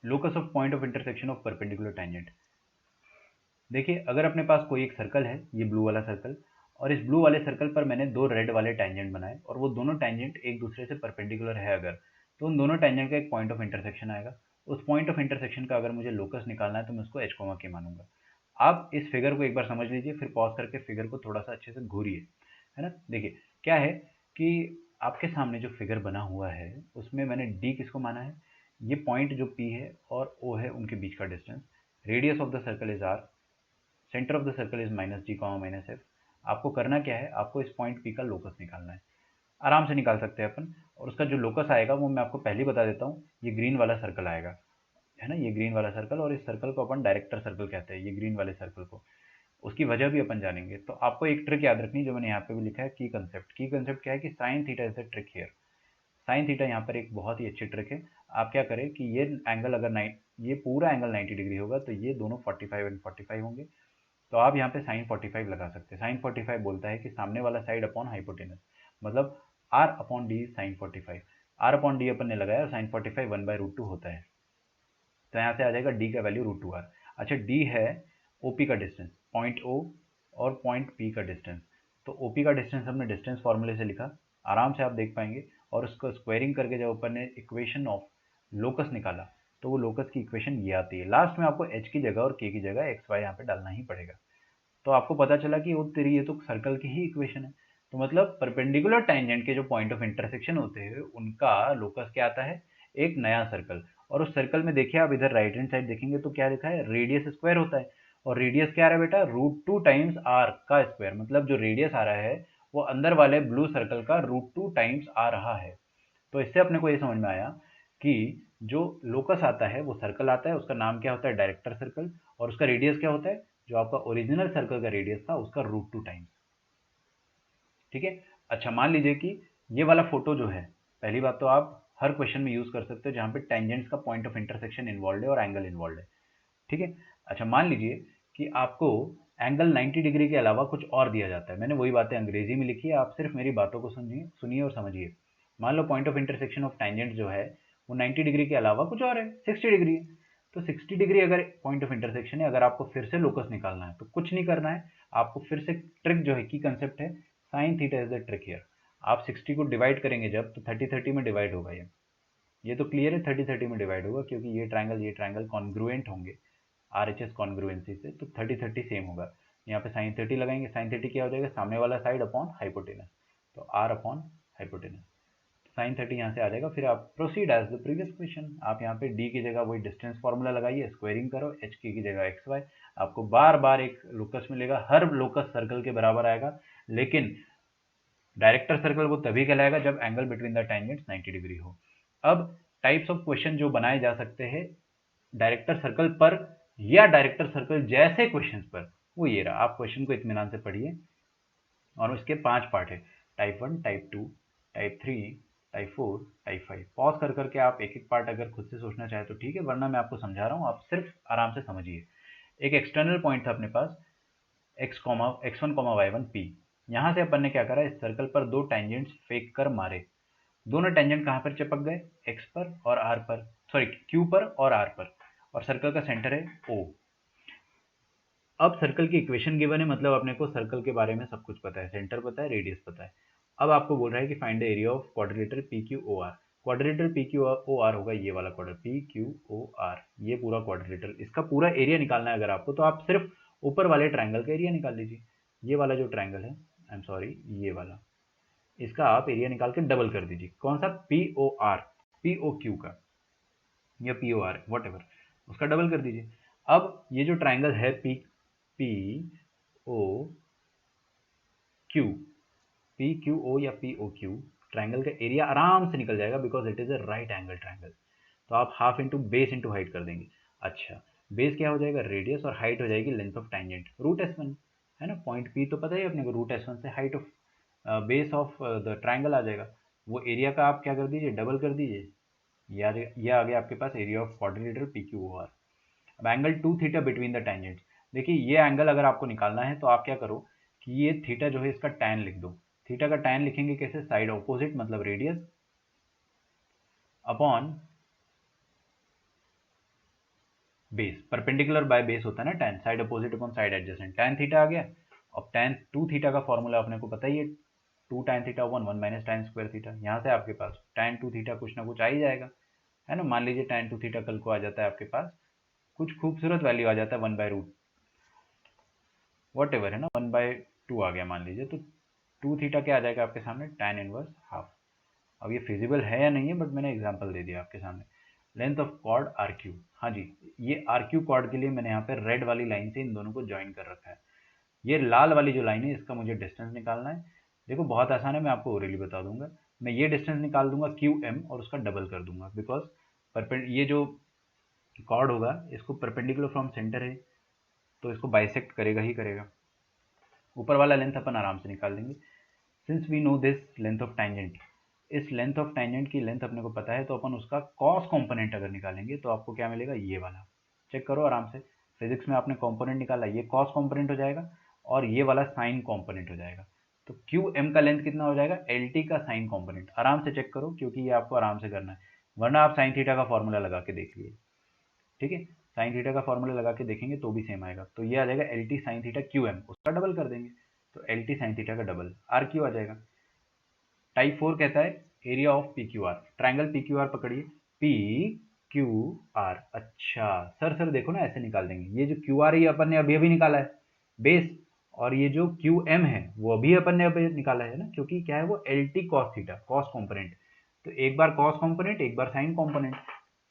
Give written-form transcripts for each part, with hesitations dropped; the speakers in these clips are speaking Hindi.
Locus of point of intersection of perpendicular tangent. देखिए अगर अपने पास कोई एक सर्कल है, ये ब्लू वाला सर्कल, और इस ब्लू वाले सर्कल पर मैंने दो रेड वाले टैंजेंट बनाए और वो दोनों टैंजेंट एक दूसरे से परपेंडिकुलर है अगर, तो उन दोनों टैंजेंट का एक पॉइंट ऑफ इंटरसेक्शन आएगा। उस पॉइंट ऑफ इंटरसेक्शन का अगर मुझे लोकस निकालना है तो मैं उसको एच कोमा के मानूंगा। आप इस फिगर को एक बार समझ लीजिए, फिर पॉज करके फिगर को थोड़ा सा अच्छे से घूरिए, है ना। देखिए क्या है कि आपके सामने जो फिगर बना हुआ है उसमें मैंने डी किसको माना है, ये पॉइंट जो पी है और ओ है उनके बीच का distance. Radius of the circle is R, centre of the circle is minus G comma minus F. आपको करना क्या है, आपको इस पॉइंट पी का लोकस निकालना है। आराम से निकाल सकते हैं अपन, और उसका जो लोकस आएगा वो मैं आपको पहले ही बता देता हूँ, ये ग्रीन वाला सर्कल आएगा, है ना, ये ग्रीन वाला सर्कल। और इस सर्कल को अपन डायरेक्टर सर्कल कहते हैं, ये ग्रीन वाले सर्कल को। उसकी वजह भी अपन जानेंगे। तो आपको एक ट्रिक याद रखनी है जो मैंने यहाँ पे भी लिखा है, की कंसेप्ट। की कंसेप्ट क्या है कि sine theta is the trick here. Sine theta यहाँ पर एक बहुत ही अच्छी ट्रिक है। आप क्या करें कि ये एंगल अगर ये पूरा एंगल 90 डिग्री होगा तो ये दोनों 45 एंड 45 होंगे। तो आप यहाँ पे साइन 45 लगा सकते हैं। साइन 45 बोलता है कि सामने वाला साइड अपॉन हाइपोटेनस, मतलब R upon D sine 45। R upon D अपन ने लगाया और साइन 45 1/√2 होता है। तो यहाँ से आ जाएगा डी का वैल्यू √2r। अच्छा डी है ओपी का डिस्टेंस, पॉइंट ओ और पॉइंट पी का डिस्टेंस। तो ओपी का डिस्टेंस हमने डिस्टेंस फॉर्मूले से लिखा, आराम से आप देख पाएंगे। और उसको स्क्वायरिंग करके जब अपन ने इक्वेशन ऑफ लोकस निकाला तो वो लोकस की इक्वेशन ये आती है। लास्ट में आपको एच की जगह और के की जगह एक्स वाई यहाँ पे डालना ही पड़ेगा। तो आपको पता चला कि वो तेरी ये तो सर्कल की ही इक्वेशन है। तो मतलब परपेंडिकुलर टैंजेंट के जो पॉइंट ऑफ इंटरसेक्शन होते हैं उनका लोकस क्या आता है, एक नया सर्कल। और उस सर्कल में देखिए आप इधर राइट हैंड साइड देखेंगे तो क्या लिखा है, रेडियस स्क्वायर होता है। और रेडियस क्या आ रहा है बेटा, √2 टाइम्स आर का स्क्वायर। मतलब जो रेडियस आ रहा है वो अंदर वाले ब्लू सर्कल का √2 टाइम्स आ रहा है। तो इससे अपने को ये समझ में आया कि जो लोकस आता है वो सर्कल आता है, उसका नाम क्या होता है, डायरेक्टर सर्कल। और उसका रेडियस क्या होता है, जो आपका ओरिजिनल सर्कल का रेडियस था उसका √2 टाइम्स। ठीक है। अच्छा मान लीजिए कि ये वाला फोटो जो है, पहली बात तो आप हर क्वेश्चन में यूज कर सकते हो जहां पे टेंजेंट्स का पॉइंट ऑफ इंटरसेक्शन इन्वॉल्व है और एंगल इन्वॉल्व है। ठीक है। अच्छा मान लीजिए कि आपको एंगल 90 डिग्री के अलावा कुछ और दिया जाता है। मैंने वही बातें अंग्रेजी में लिखी है, आप सिर्फ मेरी बातों को सुनिए सुनिए और समझिए। मान लो point of intersection of tangent जो है वो 90 डिग्री के अलावा कुछ और है, 60 डिग्री है। तो 60 डिग्री अगर पॉइंट ऑफ इंटरसेक्शन है, अगर आपको फिर से लोकस निकालना है तो कुछ नहीं करना है, आपको फिर से ट्रिक जो है की कंसेप्ट है, sine theta is the trick here. आप 60 को डिवाइड करेंगे जब तो 30-30 में डिवाइड होगा। ये तो क्लियर है, 30-30 में डिवाइड होगा क्योंकि ये ट्रायंगल कॉन्ग्रुएंट होंगे RHS कॉन्ग्रुएंसी से। तो 30-30 सेम होगा। यहाँ पे साइन 30 लगाएंगे, साइन 30 क्या हो जाएगा, सामने वाला साइड अपॉन हाइपोटेनस, तो आर अपॉन हाइपोटेनस। साइन 30 यहाँ से आ जाएगा। फिर आप proceed as the previous question. आप यहाँ पे डी की जगह वही डिस्टेंस फॉर्मूला लगाइए, स्क्वायरिंग करो, एच की जगह एक्स वाई। आपको बार बार एक लोकस मिलेगा, हर लोकस सर्कल के बराबर आएगा। लेकिन डायरेक्टर सर्कल वो तभी कहलाएगा जब angle between the tangents 90 degree हो। अब टाइप्स ऑफ क्वेश्चन जो बनाए जा सकते हैं डायरेक्टर सर्कल पर या डायरेक्टर सर्कल जैसे क्वेश्चंस पर, वो ये रहा। आप क्वेश्चन को इत्मीनान से पढ़िए। और उसके 5 पार्ट है, type 1, type 2, type 3, type 4, type 5। Pause कर करके आप एक एक पार्ट अगर खुद से सोचना चाहे तो ठीक है, वरना मैं आपको समझा रहा हूँ, आप सिर्फ आराम से समझिए। एक एक्सटर्नल पॉइंट था अपने पास x1, y1 p। यहाँ से अपन ने क्या करा, इस सर्कल पर दो टेंजेंट्स फेंक कर मारे। दोनों टेंजेंट कहाँ पर चिपक गए, x पर और r पर, सॉरी q पर और r पर। और सर्कल का सेंटर है o। अब सर्कल की इक्वेशन गिवन है, मतलब अपने को सर्कल के बारे में सब कुछ पता है, सेंटर पता है, रेडियस पता है। अब आपको बोल रहा है कि find the area of quadrilateral P Q O R. Quadrilateral P Q O R होगा ये वाला quad P Q O R, ये पूरा क्वाड्रिलेटरल, इसका पूरा एरिया निकालना है अगर आपको, तो आप सिर्फ ऊपर वाले ट्रायंगल का एरिया निकाल लीजिए। ये वाला जो ट्रायंगल है, आई एम सॉरी, ये वाला, इसका आप एरिया निकाल के डबल कर दीजिए। कौन सा, P O R, P O Q का या P O R whatever, उसका डबल कर दीजिए। अब ये जो ट्रायंगल है P P O Q, P Q O या पी ओ क्यू, ट्रायंगल का एरिया आराम से निकल जाएगा because it is a right angle triangle. तो आप half into base into height कर देंगे। अच्छा बेस क्या हो जाएगा, रेडियस, और हाइट हो जाएगी लेंथ ऑफ टैंजेंट, √S1, है ना। पॉइंट पी तो पता ही अपने को, √S1 से height of base of the triangle आ जाएगा। वो एरिया का आप क्या कर दीजिए, डबल कर दीजिए। ये आ गया आपके पास area of quadrilateral P Q O R. अब angle 2 theta between the tangents. देखिए ये एंगल अगर आपको निकालना है तो आप क्या करो कि ये थीटा जो है इसका टैन लिख दो। थीटा का टैन लिखेंगे कैसे, साइड ऑपोजिट मतलब radius upon base, perpendicular by base होता है ना tan, side opposite upon side adjacent, tan theta आ गया। अब tan 2 थीटा का फॉर्मूला अपने को पता ही है, 2 tan theta 1 minus tan square theta. यहाँ से आपके पास tan 2 थीटा कुछ ना कुछ आ ही जाएगा, है ना। मान लीजिए tan 2 थीटा कल को आ जाता है आपके पास, कुछ खूबसूरत वैल्यू आ जाता है 1/रूट वॉट एवर, है ना, 1/2 आ गया मान लीजिए, तो 2 थीटा क्या आ जाएगा आपके सामने, tan इनवर्स हाफ। अब ये फिजिबल है या नहीं है, बट मैंने एग्जांपल दे दिया आपके सामने। Length of chord R Q, हाँ जी, ये आर क्यू कॉर्ड के लिए मैंने यहाँ पे रेड वाली लाइन से इन दोनों को ज्वाइन कर रखा है। ये लाल वाली जो लाइन है इसका मुझे डिस्टेंस निकालना है। देखो बहुत आसान है, मैं आपको ओरली बता दूंगा। मैं ये डिस्टेंस निकाल दूंगा क्यू एम और उसका डबल कर दूंगा, बिकॉज ये जो कॉर्ड होगा इसको परपेंडिकुलर फ्रॉम सेंटर है, तो इसको बाइसेक्ट करेगा ही करेगा। ऊपर वाला लेंथ अपन आराम से निकाल देंगे, since we know this length of tangent. इस लेंथ ऑफ टैंजेंट की लेंथ अपने को पता है, तो अपन उसका कॉस कंपोनेंट अगर निकालेंगे तो आपको क्या मिलेगा, ये वाला। चेक करो आराम से, फिजिक्स में आपने कंपोनेंट निकाला, ये कॉस कंपोनेंट हो जाएगा और ये वाला साइन कंपोनेंट हो जाएगा। तो क्यू एम का लेंथ कितना हो जाएगा, एल टी का साइन कंपोनेंट। आराम से चेक करो, क्योंकि ये आपको आराम से करना है, वरना आप साइन थीटा का फॉर्मूला लगा के देख लिए, ठीक है। साइन थीटा का फॉर्मूला लगा के देखेंगे तो भी सेम आएगा। तो ये आ जाएगा L T sine theta Q M, उसका डबल कर देंगे, तो एल टी साइन थीटा का डबल आर क्यू आ जाएगा। टाइप 4 कहता है area of P Q R. Triangle P Q R पकड़िए, पी क्यू आर। अच्छा सर देखो ना, ऐसे निकाल देंगे। ये जो क्यू आर ये अपन ने अभी अभी निकाला है बेस, और ये जो क्यू एम है वो अभी अपन ने अभी निकाला है ना, क्योंकि क्या है वो L T cos theta, cos component. तो एक बार कॉस कॉम्पोनेंट एक बार साइन कॉम्पोनेंट,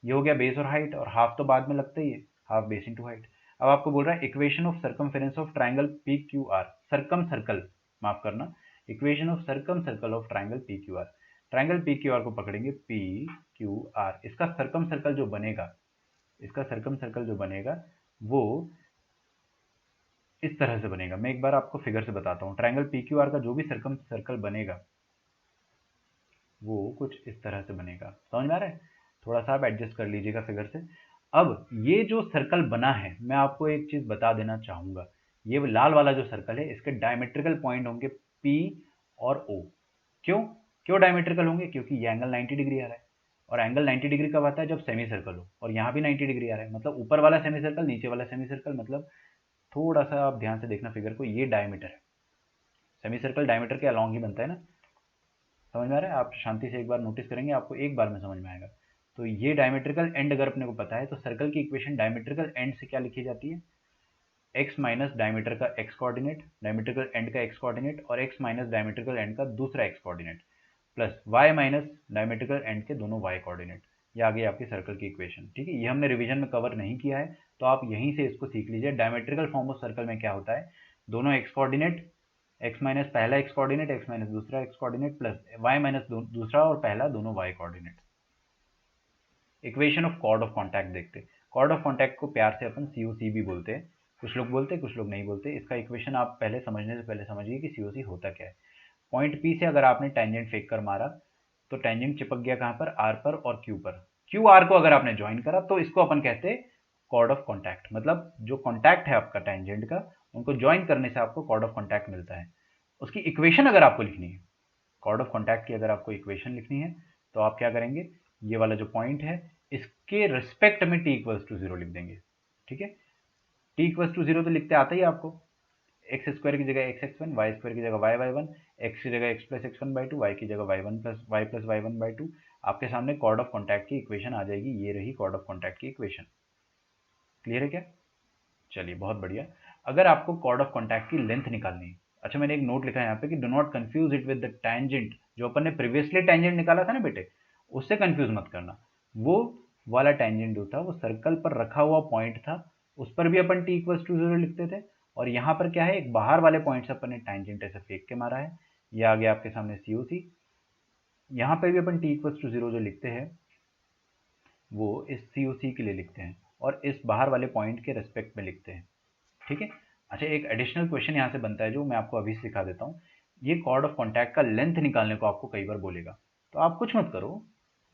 ये हो गया बेस और हाइट, और हाफ तो बाद में लगता ही है, हाफ बेस इंटू हाइट। अब आपको बोल रहा है equation of circumference of triangle P Q are, circum circle, माफ करना, equation of circum circle of triangle P Q R. Triangle P Q are को पकड़ेंगे, पी क्यू आर, इसका सर्कम सर्कल जो बनेगा, इसका सर्कम सर्कल जो बनेगा वो इस तरह से बनेगा। मैं एक बार आपको फिगर से बताता हूँ। ट्राइंगल पी क्यू आर का जो भी सर्कम सर्कल बनेगा वो कुछ इस तरह से बनेगा, समझ में आ रहा है। थोड़ा सा आप एडजस्ट कर लीजिएगा फिगर से। अब ये जो सर्कल बना है, मैं आपको एक चीज बता देना चाहूंगा, ये लाल वाला जो सर्कल है इसके डायमेट्रिकल पॉइंट होंगे P और O। क्यों क्यों डायमेट्रिकल होंगे, क्योंकि ये एंगल 90 डिग्री आ रहा है, और एंगल 90 डिग्री कब आता है, जब सेमी सर्कल हो, और यहाँ भी 90 डिग्री आ रहा है, मतलब ऊपर वाला सेमी सर्कल नीचे वाला सेमी सर्कल, मतलब थोड़ा सा आप ध्यान से देखना फिगर को, ये डायमीटर है, सेमी सर्कल डायमीटर के अलॉन्ग ही बनता है ना, समझ में आ रहा है। आप शांति से एक बार नोटिस करेंगे, आपको एक बार में समझ में आएगा। तो ये डायमेट्रिकल एंड अगर अपने को पता है, तो सर्कल की इक्वेशन डायमेट्रिकल एंड से क्या लिखी जाती है, x माइनस डायमीटर का x कोऑर्डिनेट, डायमेट्रिकल एंड का x कोऑर्डिनेट, और x माइनस डायमेट्रिकल एंड का दूसरा x coordinate, plus y minus diametrical and के दोनों y कोऑर्डिनेट। ये आ गई आपकी सर्कल की इक्वेशन, ठीक है। ये हमने रिवीजन में कवर नहीं किया है, तो आप यहीं से इसको सीख लीजिए। डायमेट्रिकल फॉर्म ऑफ सर्कल में क्या होता है, दोनों x कोऑर्डिनेट, x माइनस पहला x कोऑर्डिनेट, x माइनस दूसरा x coordinate, plus y minus दूसरा और पहला दोनों y coordinate. Equation of chord of contact देखते। कॉर्ड ऑफ कॉन्टैक्ट को प्यार से अपन COC भी बोलते हैं, कुछ लोग बोलते हैं कुछ लोग नहीं बोलते। इसका इक्वेशन आप पहले समझने से पहले समझिए कि COC होता क्या है। पॉइंट P से अगर आपने टेंजेंट फेंक कर मारा, तो टेंजेंट चिपक गया कहाँ पर, R पर और Q पर। QR को अगर आपने ज्वाइन करा तो इसको अपन कहते हैं कॉर्ड ऑफ कॉन्टैक्ट, मतलब जो कॉन्टैक्ट है आपका टेंजेंट का, उनको ज्वाइन करने से आपको कॉर्ड ऑफ कॉन्टैक्ट मिलता है। उसकी इक्वेशन अगर आपको लिखनी है, कॉर्ड ऑफ कॉन्टैक्ट की अगर आपको इक्वेशन लिखनी है, तो आप क्या करेंगे, ये वाला जो पॉइंट है इसके रिस्पेक्ट में t इक्वल्स टू 0 लिख देंगे, ठीक है। t इक्वल्स टू 0 तो लिखते आता ही आपको, एक्स स्क्वायर की जगह X X one, Y square की जगह वाई वाई वन, एक्स की जगह X plus X one by two, Y की जगह Y plus Y one by two. आपके सामने कॉर्ड ऑफ कॉन्टैक्ट की इक्वेशन आ जाएगी, ये रही कॉर्ड ऑफ कॉन्टैक्ट की इक्वेशन। क्लियर है क्या, चलिए बहुत बढ़िया। अगर आपको कॉर्ड ऑफ कॉन्टैक्ट की लेंथ निकालनी है, अच्छा मैंने एक नोट लिखा है यहाँ पे कि do not confuse it with the tangent, जो अपन ने प्रीवियसली टैंजेंट निकाला था ना बेटे, उससे कंफ्यूज मत करना। वो वाला टैंजेंट जो था वो सर्कल पर रखा हुआ पॉइंट था, उस पर भी अपन t इक्वल्स टू 0 लिखते थे, और यहाँ पर क्या है, एक बाहर वाले पॉइंट से अपन ने टैंजेंट ऐसे फेंक के मारा है। ये आ गया आपके सामने COC। यहाँ पर भी अपन t इक्वल्स टू 0 जो लिखते हैं वो इस COC के लिए लिखते हैं, और इस बाहर वाले पॉइंट के रेस्पेक्ट में लिखते हैं, ठीक है। अच्छा एक एडिशनल क्वेश्चन यहाँ से बनता है जो मैं आपको अभी सिखा देता हूँ। ये कॉर्ड ऑफ कॉन्टैक्ट का लेंथ निकालने को आपको कई बार बोलेगा, तो आप कुछ मत करो,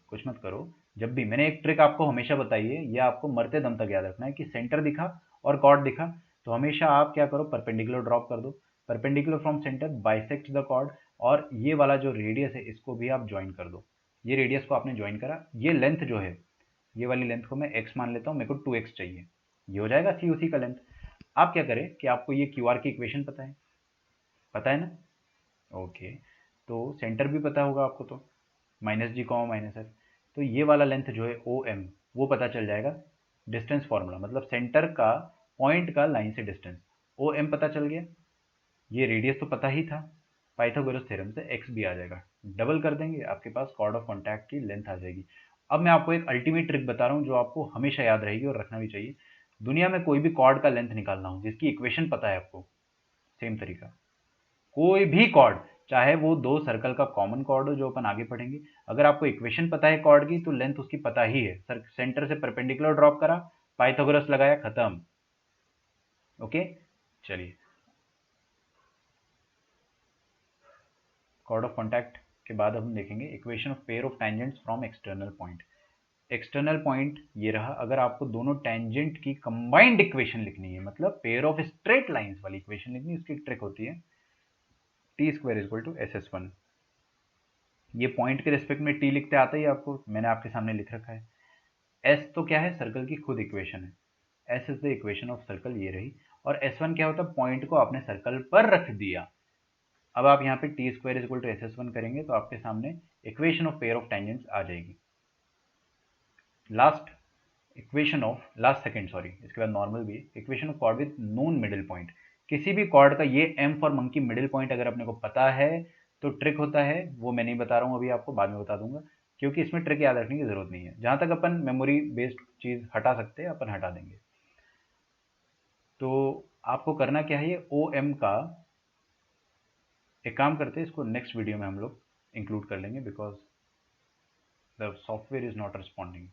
कुछ मत करो। जब भी मैंने एक ट्रिक आपको हमेशा बताई है, ये आपको मरते दम तक याद रखना है कि सेंटर दिखा और कॉर्ड दिखा तो हमेशा आप क्या करो, परपेंडिकुलर ड्रॉप कर दो, perpendicular from centre bisect the chord, और ये वाला जो रेडियस है इसको भी आप ज्वाइन कर दो। ये रेडियस को आपने ज्वाइन करा, ये लेंथ जो है, ये वाली लेंथ को मैं x मान लेता हूँ, मेरे को 2x चाहिए, ये हो जाएगा सी उसी का लेंथ। आप क्या करें कि आपको ये क्यू आर की इक्वेशन पता है ना? ओके, तो सेंटर भी पता होगा आपको, तो minus G comma minus F. तो ये वाला लेंथ जो है ओ एम, वो पता चल जाएगा डिस्टेंस फार्मूला, मतलब सेंटर का पॉइंट का लाइन से डिस्टेंस। ओ एम पता चल गया, ये रेडियस तो पता ही था, पाइथागोरस थ्योरम से एक्स भी आ जाएगा, डबल कर देंगे, आपके पास कॉर्ड ऑफ कॉन्टैक्ट की लेंथ आ जाएगी। अब मैं आपको एक अल्टीमेट ट्रिक बता रहा हूँ जो आपको हमेशा याद रहेगी और रखना भी चाहिए। दुनिया में कोई भी कॉर्ड का लेंथ निकालना हो जिसकी इक्वेशन पता है आपको, सेम तरीका, कोई भी कॉर्ड, चाहे वो दो सर्कल का कॉमन कॉर्ड हो जो अपन आगे पढ़ेंगे, अगर आपको इक्वेशन पता है कॉर्ड की तो लेंथ उसकी पता ही है। सर सेंटर से परपेंडिकुलर ड्रॉप करा, पाइथागोरस लगाया, खत्म। ओके, चलिए, कॉर्ड ऑफ कॉन्टैक्ट के बाद हम देखेंगे equation of pair of tangents from external point. External point ये रहा, अगर आपको दोनों टेंजेंट की कंबाइंड इक्वेशन लिखनी है, मतलब पेयर ऑफ स्ट्रेट लाइंस वाली इक्वेशन लिखनी है, उसकी ट्रिक होती है T square equal to S S one. ये पॉइंट के रिस्पेक्ट में टी लिखते आता ही आपको, मैंने आपके सामने लिख रखा है। एस तो क्या है, सर्कल की खुद इक्वेशन है, S is the equation of circle, ये रही। और एस वन क्या होता है, पॉइंट को आपने सर्कल पर रख दिया। अब आप यहाँ पे T square equal to S S one करेंगे तो आपके सामने equation of pair of tangents आ जाएगी। Last equation of last second sorry, इसके बाद नॉर्मल भी, equation of chord with known middle point. किसी भी कॉर्ड का ये M for monkey middle point अगर अपने को पता है तो ट्रिक होता है, वो मैं नहीं बता रहा हूँ अभी, आपको बाद में बता दूंगा, क्योंकि इसमें ट्रिक याद रखने की जरूरत नहीं है। जहां तक अपन मेमोरी बेस्ड चीज हटा सकते हैं अपन हटा देंगे। तो आपको करना क्या है, ये ओ एम का एक काम करते हैं, इसको नेक्स्ट वीडियो में हम लोग इंक्लूड कर लेंगे because the software is not responding.